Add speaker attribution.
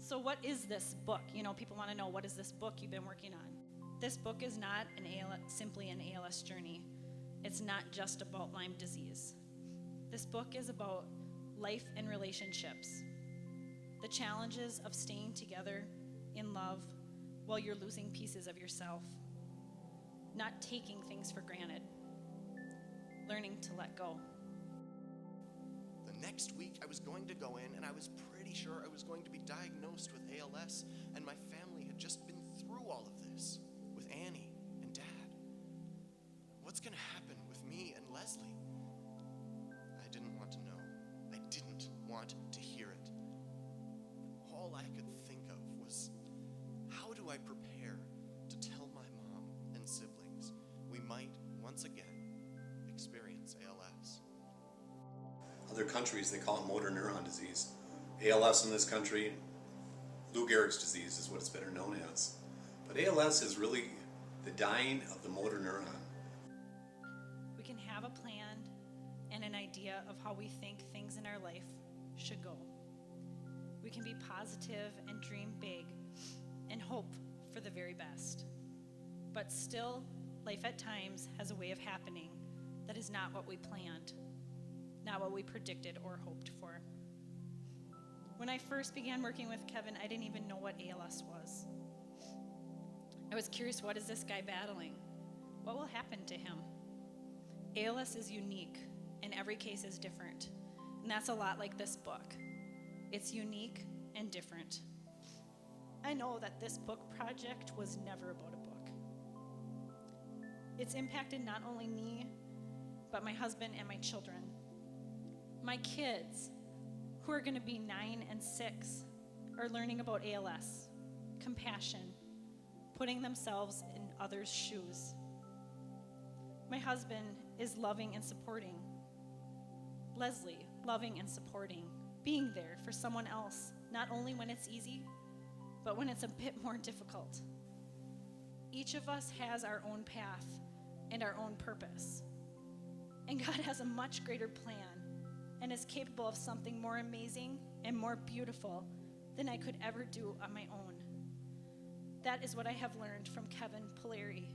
Speaker 1: So what is this book? People want to know, what is this book you've been working on? This book is not simply an ALS journey. It's not just about Lyme disease. This book is about life and relationships, the challenges of staying together in love while you're losing pieces of yourself, not taking things for granted, learning to let go.
Speaker 2: The next week, I was going to go in, and I was pretty sure I was going to be diagnosed with ALS, and my family had just been through all of this with Annie and Dad. What's going to happen with me and Leslie? I didn't want to know. I didn't want to hear it. All I could think of was, how do I prepare to tell my mom and siblings we might once again experience ALS?
Speaker 3: Other countries, they call it motor neuron disease. ALS in this country, Lou Gehrig's disease is what it's better known as. But ALS is really the dying of the motor neuron.
Speaker 1: We can have a plan and an idea of how we think things in our life should go. We can be positive and dream big and hope for the very best. But still, life at times has a way of happening that is not what we planned, not what we predicted or hoped for. When I first began working with Kevin, I didn't even know what ALS was. I was curious, what is this guy battling? What will happen to him? ALS is unique, and every case is different. And that's a lot like this book. It's unique and different. I know that this book project was never about a book. It's impacted not only me, but my husband and my children. My kids, who are going to be 9 and 6, are learning about ALS, compassion, putting themselves in others' shoes. My husband is loving and supporting. Leslie, loving and supporting, being there for someone else, not only when it's easy, but when it's a bit more difficult. Each of us has our own path and our own purpose. And God has a much greater plan and is capable of something more amazing and more beautiful than I could ever do on my own. That is what I have learned from Kevin Polari.